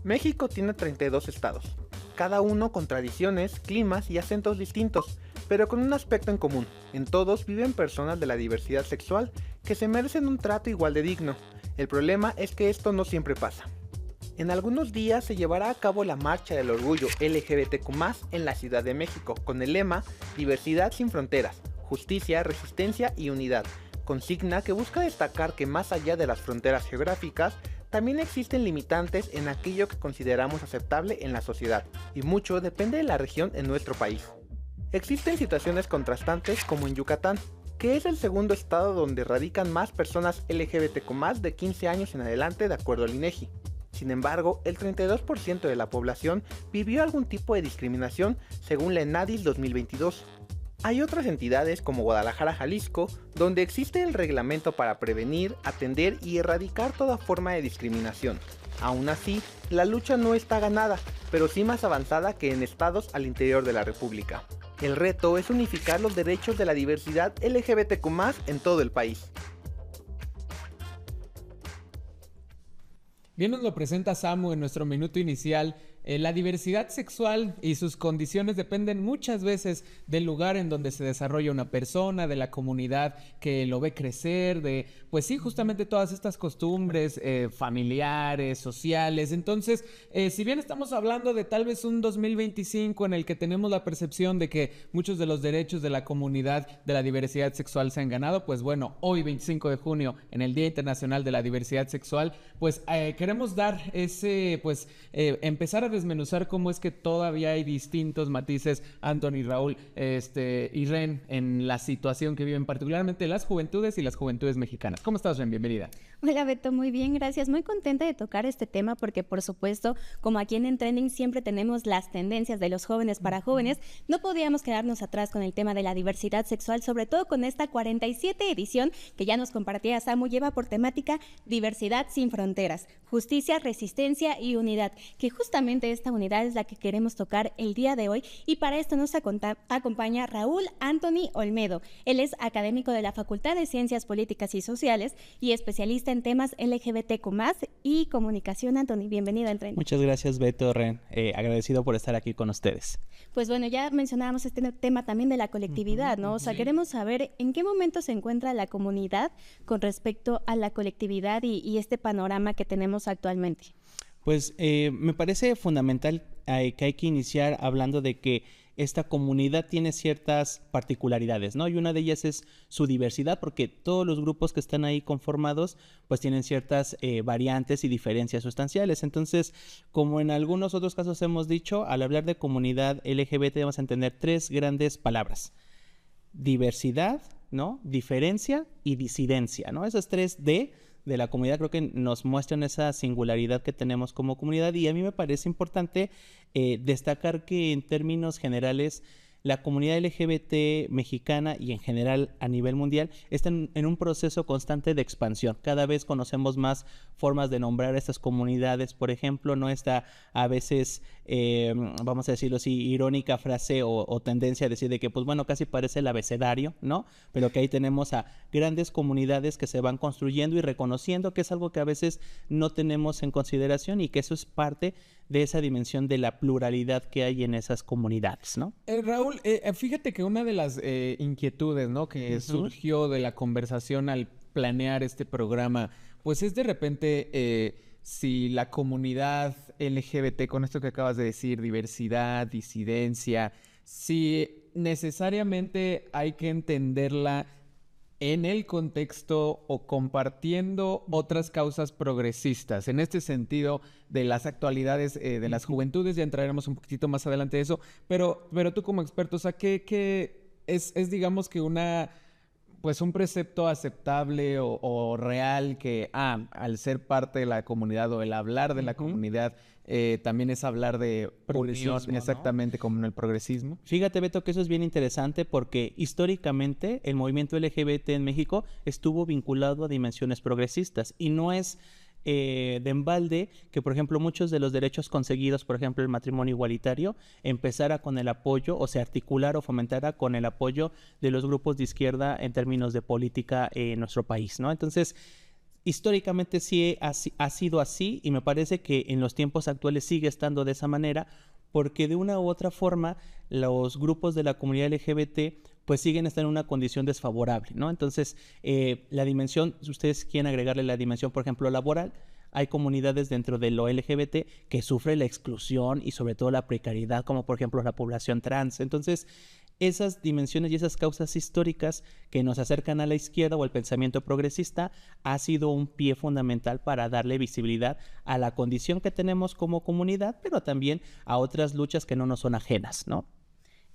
México tiene 32 estados, cada uno con tradiciones, climas y acentos distintos, pero con un aspecto en común: en todos viven personas de la diversidad sexual que se merecen un trato igual de digno. El problema es que esto no siempre pasa. En algunos días se llevará a cabo la Marcha del Orgullo LGBTQ+, en la Ciudad de México, con el lema Diversidad sin fronteras, justicia, resistencia y unidad, consigna que busca destacar que más allá de las fronteras geográficas, también existen limitantes en aquello que consideramos aceptable en la sociedad, y mucho depende de la región en nuestro país. Existen situaciones contrastantes como en Yucatán, que es el segundo estado donde radican más personas LGBTQ+, de 15 años en adelante de acuerdo al INEGI. Sin embargo, el 32% de la población vivió algún tipo de discriminación según la ENADIS 2022. Hay otras entidades como Guadalajara, Jalisco, donde existe el reglamento para prevenir, atender y erradicar toda forma de discriminación. Aún así, la lucha no está ganada, pero sí más avanzada que en estados al interior de la República. El reto es unificar los derechos de la diversidad LGBTQ+ en todo el país. Bien nos lo presenta Samu en nuestro minuto inicial. La diversidad sexual y sus condiciones dependen muchas veces del lugar en donde se desarrolla una persona, de la comunidad que lo ve crecer, de, pues sí, justamente todas estas costumbres familiares, sociales. Entonces, si bien estamos hablando de tal vez un 2025 en el que tenemos la percepción de que muchos de los derechos de la comunidad de la diversidad sexual se han ganado, pues bueno, hoy 25 de junio, en el Día Internacional de la Diversidad Sexual, pues queremos dar ese, pues empezar a desmenuzar cómo es que todavía hay distintos matices, Anthony, Raúl y Ren, en la situación que viven particularmente las juventudes y las juventudes mexicanas. ¿Cómo estás, Ren? Bienvenida. Hola, Beto, muy bien, gracias. Muy contenta de tocar este tema porque, por supuesto, como aquí en Trending siempre tenemos las tendencias de los jóvenes para jóvenes, no podíamos quedarnos atrás con el tema de la diversidad sexual, sobre todo con esta 47 edición que ya nos compartía Samu, lleva por temática Diversidad sin fronteras, justicia, resistencia y unidad, que justamente esta unidad es la que queremos tocar el día de hoy, y para esto nos acompaña Raúl Anthony Olmedo. Él es académico de la Facultad de Ciencias Políticas y Sociales y especialista en temas LGBTQ+ y comunicación. Anthony, bienvenido al tren. Muchas gracias, Beto, Ren. Agradecido por estar aquí con ustedes. Pues bueno, ya mencionábamos este tema también de la colectividad, ¿no? O sea, queremos saber en qué momento se encuentra la comunidad con respecto a la colectividad y este panorama que tenemos actualmente. Pues me parece fundamental que hay que iniciar hablando de que esta comunidad tiene ciertas particularidades, ¿no? Y una de ellas es su diversidad, porque todos los grupos que están ahí conformados pues tienen ciertas variantes y diferencias sustanciales. Entonces, como en algunos otros casos hemos dicho, al hablar de comunidad LGBT vamos a entender tres grandes palabras: diversidad, ¿no?, diferencia y disidencia, ¿no? Esas tres D de la comunidad creo que nos muestran esa singularidad que tenemos como comunidad, y a mí me parece importante destacar que en términos generales la comunidad LGBT mexicana y en general a nivel mundial está en un proceso constante de expansión. Cada vez conocemos más formas de nombrar a estas comunidades. Por ejemplo, no está a veces, vamos a decirlo así, irónica frase o tendencia a decir de que, pues bueno, casi parece el abecedario, ¿no? Pero que ahí tenemos a grandes comunidades que se van construyendo y reconociendo, que es algo que a veces no tenemos en consideración, y que eso es parte de esa dimensión de la pluralidad que hay en esas comunidades, ¿no? Raúl, fíjate que una de las inquietudes, ¿no?, que surgió de la conversación al planear este programa, pues es de repente si la comunidad LGBT, con esto que acabas de decir, diversidad, disidencia, si necesariamente hay que entenderla en el contexto o compartiendo otras causas progresistas. En este sentido, de las actualidades de las juventudes, ya entraremos un poquitito más adelante de eso, pero tú como experto, o sea, ¿qué es digamos que pues un precepto aceptable o real que, al ser parte de la comunidad o el hablar de la comunidad, también es hablar de progresión, exactamente, ¿no?, como en el progresismo? Fíjate, Beto, que eso es bien interesante porque históricamente el movimiento LGBT en México estuvo vinculado a dimensiones progresistas, y no es de embalde que, por ejemplo, muchos de los derechos conseguidos, por ejemplo, el matrimonio igualitario, empezara con el apoyo o se articulara o fomentara con el apoyo de los grupos de izquierda en términos de política en nuestro país, ¿no? Entonces, históricamente sí ha sido así, y me parece que en los tiempos actuales sigue estando de esa manera, porque de una u otra forma los grupos de la comunidad LGBT pues siguen estando en una condición desfavorable, ¿no? Entonces, la dimensión, si ustedes quieren agregarle la dimensión, por ejemplo, laboral, hay comunidades dentro de lo LGBT que sufren la exclusión y sobre todo la precariedad, como por ejemplo la población trans. Entonces, esas dimensiones y esas causas históricas que nos acercan a la izquierda o al pensamiento progresista ha sido un pie fundamental para darle visibilidad a la condición que tenemos como comunidad, pero también a otras luchas que no nos son ajenas, ¿no?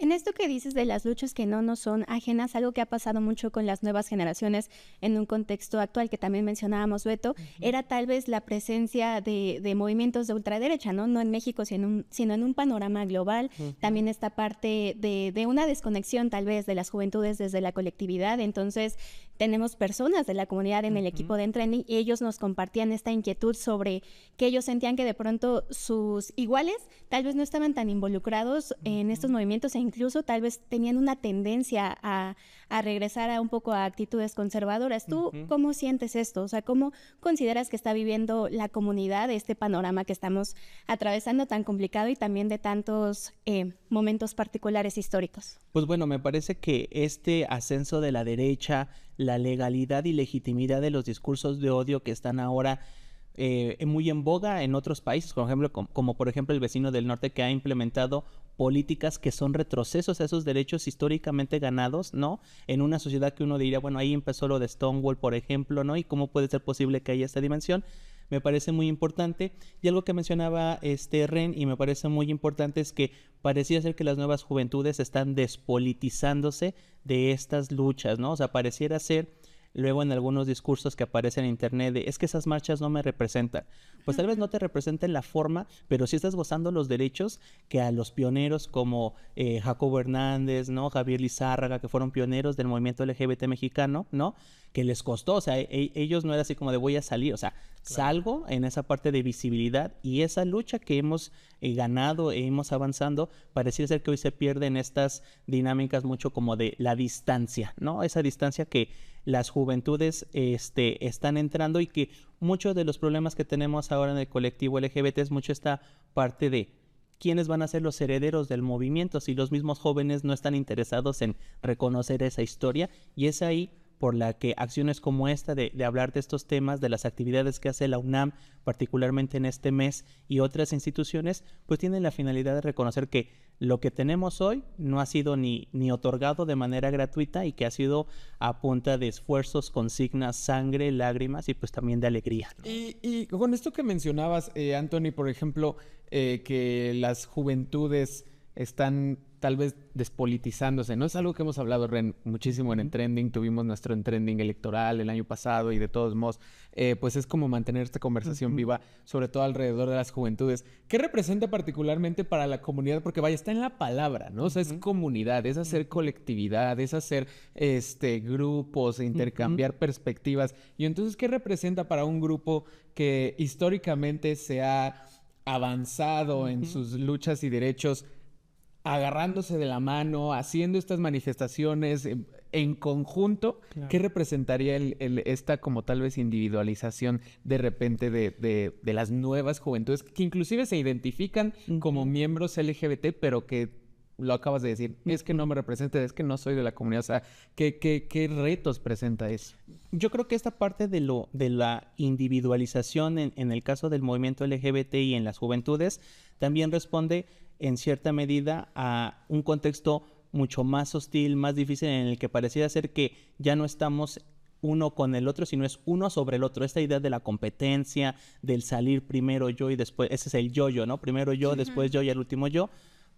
En esto que dices de las luchas que no nos son ajenas, algo que ha pasado mucho con las nuevas generaciones en un contexto actual que también mencionábamos, Beto, era tal vez la presencia de movimientos de ultraderecha, ¿no? No en México, sino en un panorama global. También esta parte de una desconexión tal vez de las juventudes desde la colectividad. Entonces, tenemos personas de la comunidad en el equipo de Entrending y ellos nos compartían esta inquietud sobre que ellos sentían que de pronto sus iguales tal vez no estaban tan involucrados en estos movimientos e incluso tal vez tenían una tendencia a regresar a un poco a actitudes conservadoras. ¿Tú cómo sientes esto? O sea, ¿cómo consideras que está viviendo la comunidad este panorama que estamos atravesando tan complicado y también de tantos momentos particulares históricos? Pues bueno, me parece que este ascenso de la derecha, la legalidad y legitimidad de los discursos de odio que están ahora muy en boga en otros países, por ejemplo, como por ejemplo el vecino del norte, que ha implementado políticas que son retrocesos a esos derechos históricamente ganados, ¿no? En una sociedad que uno diría, bueno, ahí empezó lo de Stonewall, por ejemplo, ¿no? Y cómo puede ser posible que haya esta dimensión. Me parece muy importante. Y algo que mencionaba Ren, y me parece muy importante, es que parecía ser que las nuevas juventudes están despolitizándose de estas luchas, ¿no? O sea, pareciera ser luego en algunos discursos que aparecen en internet de, es que esas marchas no me representan. Pues tal vez no te representen la forma, pero sí estás gozando los derechos que a los pioneros como Jacobo Hernández, ¿no? Javier Lizárraga, que fueron pioneros del movimiento LGBT mexicano, ¿no? Que les costó, o sea, ellos no era así como de voy a salir, o sea, salgo en esa parte de visibilidad, y esa lucha que hemos ganado e hemos avanzando, pareciera ser que hoy se pierde en estas dinámicas mucho como de la distancia, ¿no? Esa distancia que las juventudes están entrando, y que muchos de los problemas que tenemos ahora en el colectivo LGBT es mucho esta parte de quiénes van a ser los herederos del movimiento si los mismos jóvenes no están interesados en reconocer esa historia. Y es ahí por la que acciones como esta de hablar de estos temas, de las actividades que hace la UNAM, particularmente en este mes, y otras instituciones, pues tienen la finalidad de reconocer que lo que tenemos hoy no ha sido ni otorgado de manera gratuita, y que ha sido a punta de esfuerzos, consignas, sangre, lágrimas y pues también de alegría, ¿no? Y con esto que mencionabas, Anthony, por ejemplo, que las juventudes están tal vez despolitizándose, ¿no? Es algo que hemos hablado, Ren, muchísimo en Entrending. Tuvimos nuestro Entrending electoral el año pasado, y de todos modos, pues es como mantener esta conversación viva, sobre todo alrededor de las juventudes. ¿Qué representa particularmente para la comunidad? Porque vaya, está en la palabra, ¿no? O sea, es comunidad, es hacer colectividad, es hacer grupos, intercambiar perspectivas. Y entonces, ¿qué representa para un grupo que históricamente se ha avanzado en sus luchas y derechos, agarrándose de la mano, haciendo estas manifestaciones en conjunto? Claro. ¿Qué representaría esta como tal vez individualización de repente de las nuevas juventudes que inclusive se identifican como miembros LGBT, pero que lo acabas de decir, es que no me representa, es que no soy de la comunidad? O sea, ¿qué retos presenta eso? Yo creo que esta parte de la individualización en el caso del movimiento LGBT y en las juventudes también responde en cierta medida a un contexto mucho más hostil, más difícil, en el que pareciera ser que ya no estamos uno con el otro, sino es uno sobre el otro. Esta idea de la competencia, del salir primero yo y después, ese es el yo-yo, ¿no? Primero yo, después yo y al último yo,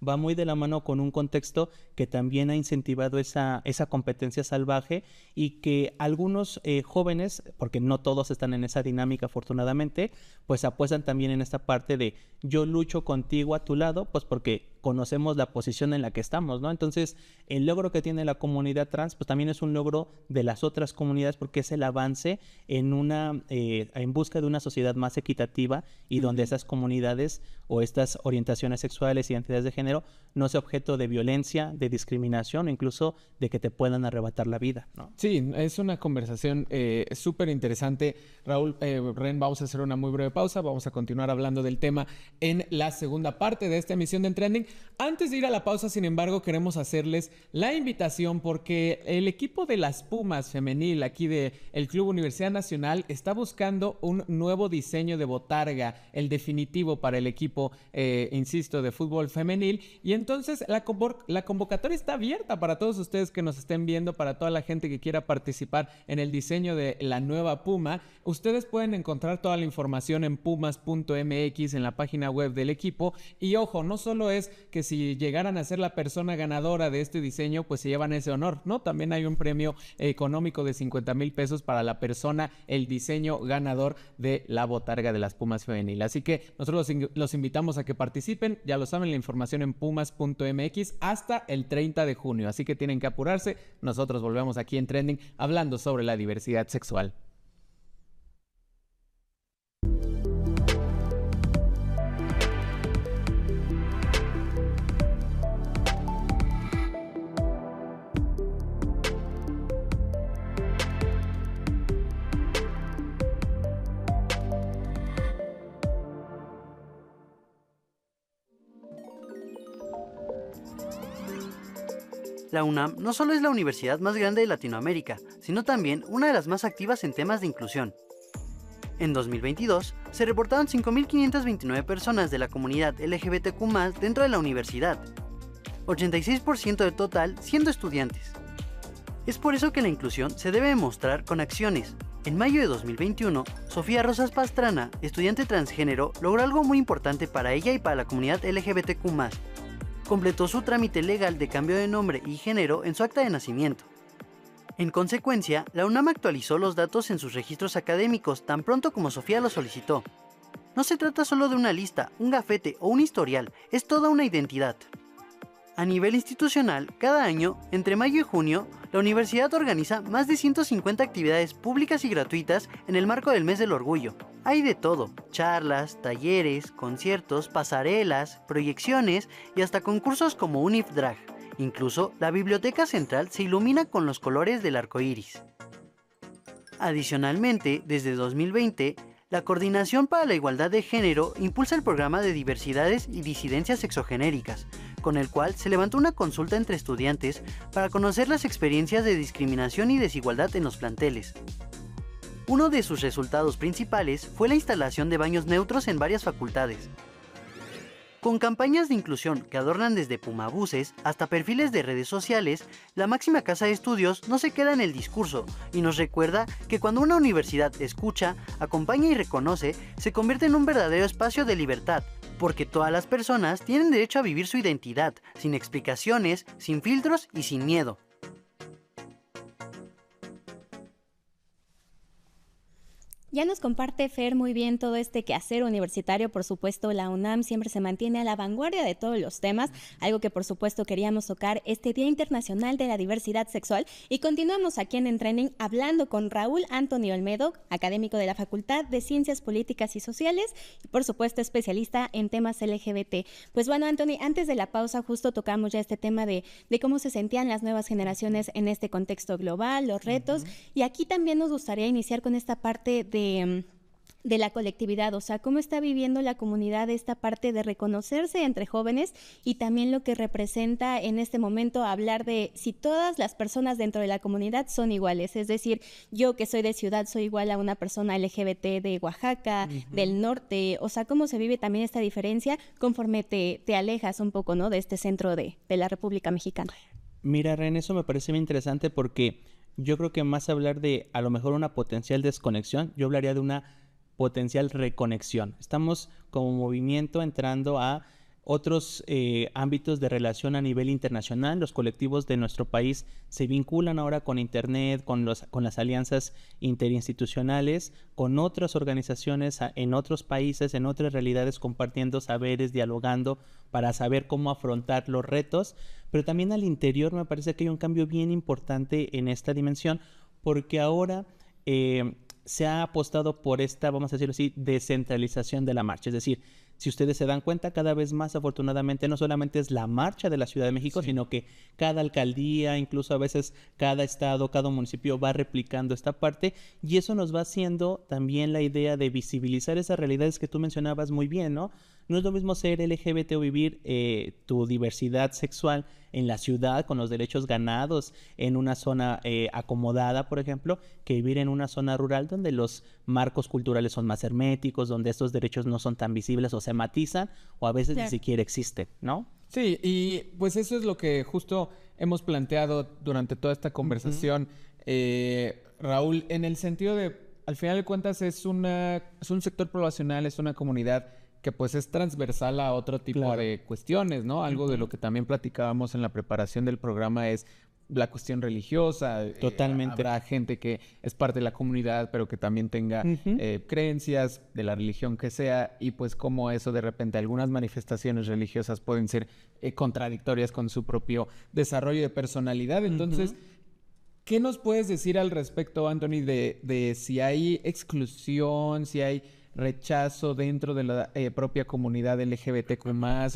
va muy de la mano con un contexto que también ha incentivado esa competencia salvaje, y que algunos jóvenes, porque no todos están en esa dinámica afortunadamente, pues apuestan también en esta parte de yo lucho contigo a tu lado, pues porque conocemos la posición en la que estamos, ¿no? Entonces, el logro que tiene la comunidad trans, pues también es un logro de las otras comunidades porque es el avance en busca de una sociedad más equitativa y donde esas comunidades o estas orientaciones sexuales, identidades de género, no sea objeto de violencia, de discriminación, incluso de que te puedan arrebatar la vida, ¿no? Sí, es una conversación súper interesante. Raúl, Ren, vamos a hacer una muy breve pausa. Vamos a continuar hablando del tema en la segunda parte de esta emisión de En Trending. Antes de ir a la pausa, sin embargo, queremos hacerles la invitación porque el equipo de las Pumas femenil aquí del Club Universidad Nacional está buscando un nuevo diseño de botarga, el definitivo para el equipo, insisto, de fútbol femenil. Y entonces la convocatoria está abierta para todos ustedes que nos estén viendo, para toda la gente que quiera participar en el diseño de la nueva Puma. Ustedes pueden encontrar toda la información en pumas.mx, en la página web del equipo. Y ojo, no solo es que si llegaran a ser la persona ganadora de este diseño, pues se llevan ese honor, ¿no? También hay un premio económico de 50,000 pesos para la persona, el diseño ganador de la botarga de las Pumas femenil. Así que nosotros los invitamos a que participen. Ya lo saben, la información en pumas.mx hasta el 30 de junio. Así que tienen que apurarse. Nosotros volvemos aquí en Trending hablando sobre la diversidad sexual. La UNAM no solo es la universidad más grande de Latinoamérica, sino también una de las más activas en temas de inclusión. En 2022, se reportaron 5.529 personas de la comunidad LGBTQ+ dentro de la universidad, 86% del total siendo estudiantes. Es por eso que la inclusión se debe demostrar con acciones. En mayo de 2021, Sofía Rosas Pastrana, estudiante transgénero, logró algo muy importante para ella y para la comunidad LGBTQ+. Completó su trámite legal de cambio de nombre y género en su acta de nacimiento. En consecuencia, la UNAM actualizó los datos en sus registros académicos tan pronto como Sofía lo solicitó. No se trata solo de una lista, un gafete o un historial, es toda una identidad. A nivel institucional, cada año, entre mayo y junio, la universidad organiza más de 150 actividades públicas y gratuitas en el marco del Mes del Orgullo. Hay de todo: charlas, talleres, conciertos, pasarelas, proyecciones y hasta concursos como Unif Drag. Incluso, la biblioteca central se ilumina con los colores del arco iris. Adicionalmente, desde 2020, la Coordinación para la Igualdad de Género impulsa el programa de diversidades y disidencias sexogenéricas, con el cual se levantó una consulta entre estudiantes para conocer las experiencias de discriminación y desigualdad en los planteles. Uno de sus resultados principales fue la instalación de baños neutros en varias facultades. Con campañas de inclusión que adornan desde pumabuses hasta perfiles de redes sociales, la máxima casa de estudios no se queda en el discurso y nos recuerda que cuando una universidad escucha, acompaña y reconoce, se convierte en un verdadero espacio de libertad, porque todas las personas tienen derecho a vivir su identidad, sin explicaciones, sin filtros y sin miedo. Ya nos comparte Fer muy bien todo este quehacer universitario. Por supuesto, la UNAM siempre se mantiene a la vanguardia de todos los temas, algo que por supuesto queríamos tocar este Día Internacional de la Diversidad Sexual. Y continuamos aquí en Trending hablando con Raúl Antonio Olmedo, académico de la Facultad de Ciencias Políticas y Sociales y por supuesto especialista en temas LGBT. Pues bueno, Anthony, antes de la pausa justo tocamos ya este tema de cómo se sentían las nuevas generaciones en este contexto global, los retos, y aquí también nos gustaría iniciar con esta parte de la colectividad, o sea, cómo está viviendo la comunidad esta parte de reconocerse entre jóvenes y también lo que representa en este momento hablar de si todas las personas dentro de la comunidad son iguales, es decir, yo que soy de ciudad soy igual a una persona LGBT de Oaxaca, del norte, o sea, cómo se vive también esta diferencia conforme te alejas un poco, ¿no?, de este centro de la República Mexicana. Mira, Ren, eso me parece muy interesante porque yo creo que más hablar de a lo mejor una potencial desconexión, yo hablaría de una potencial reconexión. Estamos como movimiento entrando a otros ámbitos de relación a nivel internacional. Los colectivos de nuestro país se vinculan ahora con Internet, con las alianzas interinstitucionales, con otras organizaciones en otros países, en otras realidades, compartiendo saberes, dialogando para saber cómo afrontar los retos. Pero también al interior me parece que hay un cambio bien importante en esta dimensión, porque ahora se ha apostado por esta, vamos a decirlo así, descentralización de la marcha. Es decir, si ustedes se dan cuenta, cada vez más, afortunadamente, no solamente es la marcha de la Ciudad de México, sino que cada alcaldía, incluso a veces cada estado, cada municipio va replicando esta parte, y eso nos va haciendo también la idea de visibilizar esas realidades que tú mencionabas muy bien, ¿no? No es lo mismo ser LGBT o vivir tu diversidad sexual en la ciudad con los derechos ganados en una zona acomodada, por ejemplo, que vivir en una zona rural donde los marcos culturales son más herméticos, donde estos derechos no son tan visibles o se matizan o a veces ni siquiera existen, ¿no? Sí, y pues eso es lo que justo hemos planteado durante toda esta conversación, Raúl, en el sentido de, al final de cuentas, es un sector poblacional, es una comunidad que pues es transversal a otro tipo de cuestiones, ¿no? Algo de lo que también platicábamos en la preparación del programa es la cuestión religiosa. Totalmente. Habrá gente que es parte de la comunidad, pero que también tenga creencias de la religión que sea, y pues como eso de repente algunas manifestaciones religiosas pueden ser contradictorias con su propio desarrollo de personalidad. Entonces, ¿qué nos puedes decir al respecto, Anthony, de si hay exclusión, si hay rechazo dentro de la propia comunidad LGBTQ+,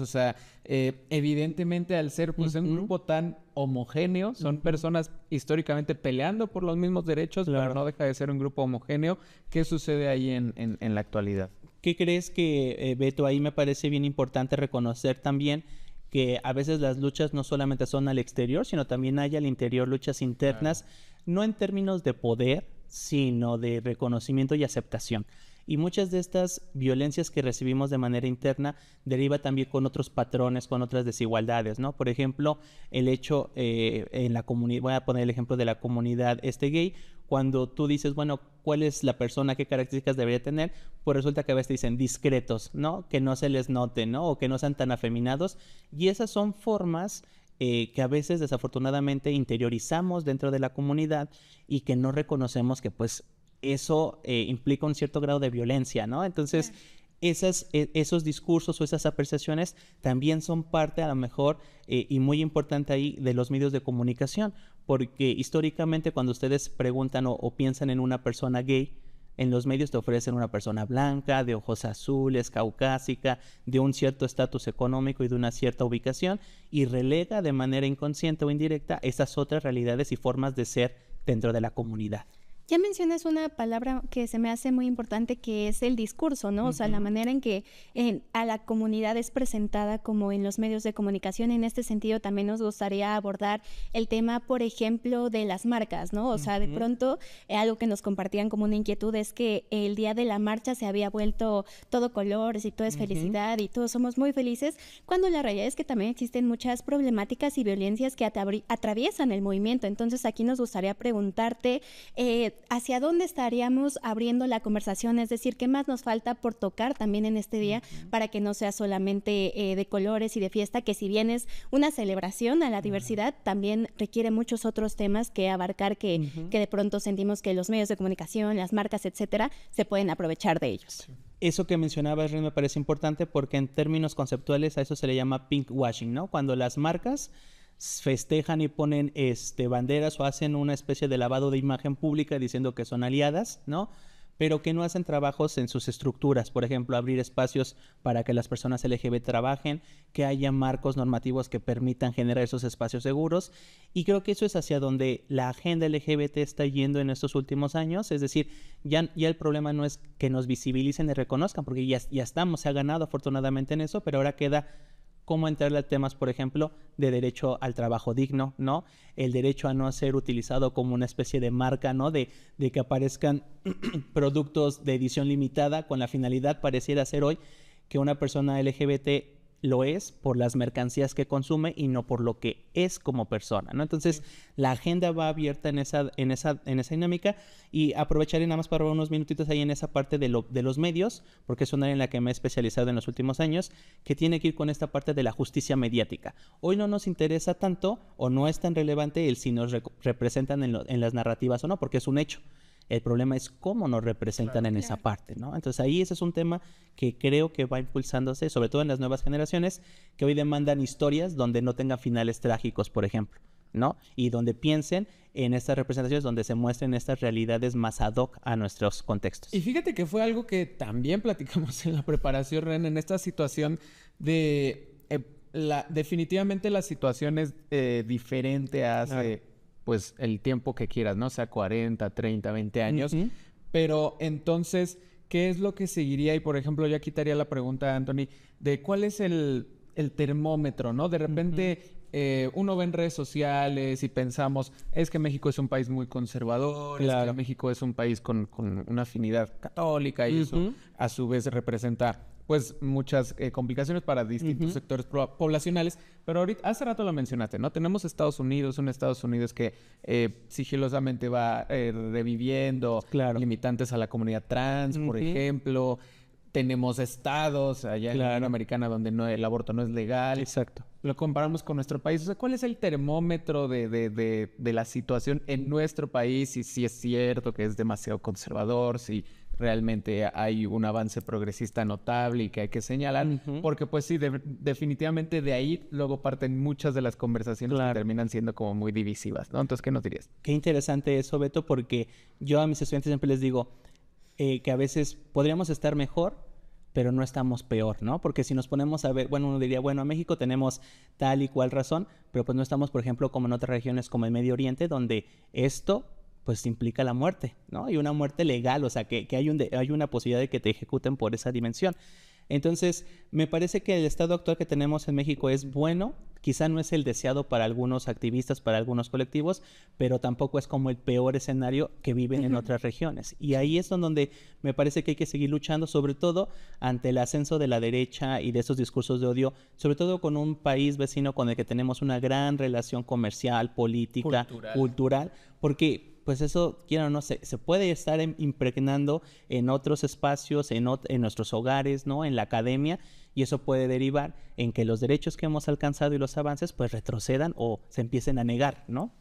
o sea, evidentemente al ser pues un grupo tan homogéneo, son personas históricamente peleando por los mismos derechos, pero no deja de ser un grupo homogéneo? ¿Qué sucede ahí en la actualidad? ¿Qué crees que, Beto? Ahí me parece bien importante reconocer también que a veces las luchas no solamente son al exterior, sino también hay al interior luchas internas, no en términos de poder, sino de reconocimiento y aceptación. Y muchas de estas violencias que recibimos de manera interna deriva también con otros patrones, con otras desigualdades, ¿no? Por ejemplo, el hecho en la comunidad, voy a poner el ejemplo de la comunidad gay, cuando tú dices, bueno, ¿cuál es la persona? ¿Qué características debería tener? Pues resulta que a veces te dicen discretos, ¿no? Que no se les note, ¿no? O que no sean tan afeminados. Y esas son formas que a veces desafortunadamente interiorizamos dentro de la comunidad y que no reconocemos que pues eso implica un cierto grado de violencia, ¿no? Entonces, esos discursos o esas apreciaciones también son parte, a lo mejor, y muy importante ahí, de los medios de comunicación, porque históricamente cuando ustedes preguntan o piensan en una persona gay, en los medios te ofrecen una persona blanca, de ojos azules, caucásica, de un cierto estatus económico y de una cierta ubicación, y relega de manera inconsciente o indirecta esas otras realidades y formas de ser dentro de la comunidad. Ya mencionas una palabra que se me hace muy importante, que es el discurso, ¿no? O sea, la manera en que a la comunidad es presentada como en los medios de comunicación. En este sentido, también nos gustaría abordar el tema, por ejemplo, de las marcas, ¿no? O sea, de pronto, algo que nos compartían como una inquietud es que el día de la marcha se había vuelto todo colores y todo es felicidad y todos somos muy felices, cuando la realidad es que también existen muchas problemáticas y violencias que atraviesan el movimiento. Entonces, aquí nos gustaría preguntarte, ¿hacia dónde estaríamos abriendo la conversación? Es decir, ¿qué más nos falta por tocar también en este día para que no sea solamente de colores y de fiesta, que si bien es una celebración a la diversidad, también requiere muchos otros temas que abarcar, que de pronto sentimos que los medios de comunicación, las marcas, etcétera, se pueden aprovechar de ellos? Eso que mencionabas, Ren, me parece importante porque en términos conceptuales a eso se le llama pink washing, ¿no? Cuando las marcas festejan y ponen banderas o hacen una especie de lavado de imagen pública diciendo que son aliadas, ¿no? Pero que no hacen trabajos en sus estructuras. Por ejemplo, abrir espacios para que las personas LGBT trabajen, que haya marcos normativos que permitan generar esos espacios seguros. Y creo que eso es hacia donde la agenda LGBT está yendo en estos últimos años. Es decir, ya el problema no es que nos visibilicen y reconozcan, porque ya estamos, se ha ganado afortunadamente en eso, pero ahora queda cómo entrarle a temas, por ejemplo, de derecho al trabajo digno, ¿no? El derecho a no ser utilizado como una especie de marca, ¿no? De que aparezcan productos de edición limitada con la finalidad, pareciera ser hoy, que una persona LGBT lo es por las mercancías que consume y no por lo que es como persona, ¿no? Entonces, la agenda va abierta en esa dinámica, y aprovecharé nada más para unos minutitos ahí en esa parte de los medios, porque es un área en la que me he especializado en los últimos años, que tiene que ir con esta parte de la justicia mediática. Hoy no nos interesa tanto o no es tan relevante el si nos representan en las narrativas o no, porque es un hecho. El problema es cómo nos representan en esa parte, ¿no? Entonces ahí ese es un tema que creo que va impulsándose, sobre todo en las nuevas generaciones, que hoy demandan historias donde no tengan finales trágicos, por ejemplo, ¿no? Y donde piensen en estas representaciones, donde se muestren estas realidades más ad hoc a nuestros contextos. Y fíjate que fue algo que también platicamos en la preparación, Ren, en esta situación de... definitivamente la situación es diferente hace... pues el tiempo que quieras, ¿no? Sea 40, 30, 20 años. Pero entonces, ¿qué es lo que seguiría? Y por ejemplo, yo quitaría la pregunta, Anthony, de cuál es el termómetro, ¿no? De repente uno ve en redes sociales y pensamos, es que México es un país muy conservador, es que México es un país con una afinidad católica y eso a su vez representa pues muchas complicaciones para distintos sectores poblacionales, pero ahorita, hace rato lo mencionaste, ¿no? Tenemos Estados Unidos, un Estados Unidos que sigilosamente va reviviendo limitantes a la comunidad trans, por ejemplo. Tenemos estados allá en la Unión Americana donde el aborto no es legal. Exacto. Lo comparamos con nuestro país. O sea, ¿cuál es el termómetro de la situación en nuestro país? Y si es cierto que es demasiado conservador, si realmente hay un avance progresista notable y que hay que señalar. Porque pues sí, definitivamente de ahí luego parten muchas de las conversaciones que terminan siendo como muy divisivas, ¿no? Entonces, ¿qué nos dirías? Qué interesante eso, Beto, porque yo a mis estudiantes siempre les digo que a veces podríamos estar mejor, pero no estamos peor, ¿no? Porque si nos ponemos a ver, bueno, uno diría, bueno, a México tenemos tal y cual razón, pero pues no estamos, por ejemplo, como en otras regiones como el Medio Oriente, donde esto pues implica la muerte, ¿no? Y una muerte legal, o sea, que hay una posibilidad de que te ejecuten por esa dimensión. Entonces, me parece que el estado actual que tenemos en México es bueno, quizá no es el deseado para algunos activistas, para algunos colectivos, pero tampoco es como el peor escenario que viven en otras regiones. Y ahí es donde me parece que hay que seguir luchando, sobre todo ante el ascenso de la derecha y de esos discursos de odio, sobre todo con un país vecino con el que tenemos una gran relación comercial, política, cultural, porque pues eso, quiero o no, se puede estar impregnando en otros espacios, en nuestros hogares, ¿no? En la academia, y eso puede derivar en que los derechos que hemos alcanzado y los avances pues retrocedan o se empiecen a negar, ¿no?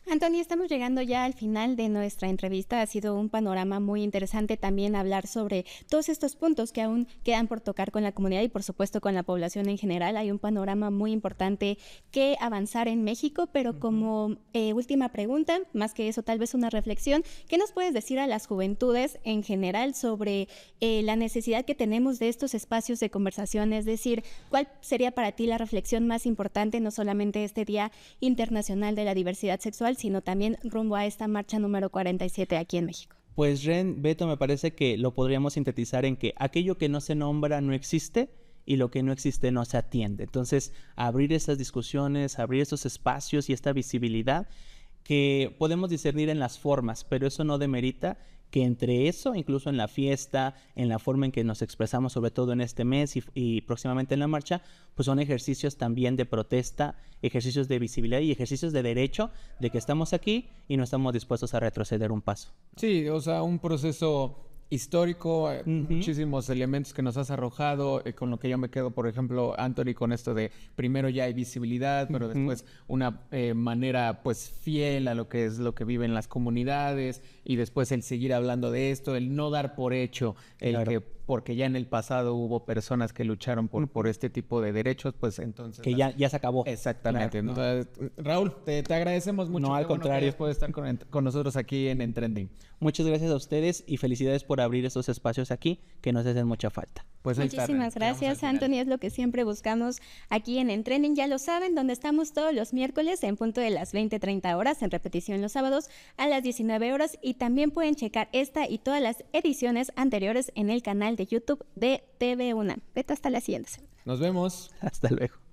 Anthony, estamos llegando ya al final de nuestra entrevista. Ha sido un panorama muy interesante también hablar sobre todos estos puntos que aún quedan por tocar con la comunidad y por supuesto con la población en general. Hay un panorama muy importante que avanzar en México, pero como última pregunta, más que eso tal vez una reflexión, ¿qué nos puedes decir a las juventudes en general sobre la necesidad que tenemos de estos espacios de conversación? Es decir, ¿cuál sería para ti la reflexión más importante, no solamente este Día Internacional de la Diversidad Sexual, sino también rumbo a esta marcha número 47 aquí en México? Pues Ren, Beto, me parece que lo podríamos sintetizar en que aquello que no se nombra no existe y lo que no existe no se atiende. Entonces, abrir estas discusiones, abrir estos espacios y esta visibilidad que podemos discernir en las formas, pero eso no demerita que entre eso, incluso en la fiesta, en la forma en que nos expresamos, sobre todo en este mes y próximamente en la marcha, pues son ejercicios también de protesta, ejercicios de visibilidad y ejercicios de derecho de que estamos aquí y no estamos dispuestos a retroceder un paso. Sí, o sea, un proceso histórico, muchísimos elementos que nos has arrojado, con lo que yo me quedo, por ejemplo, Anthony, con esto de primero ya hay visibilidad, pero después una manera pues fiel a lo que es lo que viven las comunidades, y después el seguir hablando de esto, el no dar por hecho el que porque ya en el pasado hubo personas que lucharon por este tipo de derechos, pues entonces... Que ya se acabó. Exactamente. Claro, entonces, Raúl, te agradecemos mucho. No, al contrario. Por estar con nosotros aquí en Trending. Muchas gracias a ustedes y felicidades por abrir estos espacios aquí que nos hacen mucha falta. Pues muchísimas gracias, Anthony. Es lo que siempre buscamos aquí en Trending. Ya lo saben, donde estamos todos los miércoles en punto de las 20:30 horas, en repetición los sábados a las 19 horas. Y también pueden checar esta y todas las ediciones anteriores en el canal de YouTube de TV UNAM. Vete hasta la siguiente semana. Nos vemos. Hasta luego.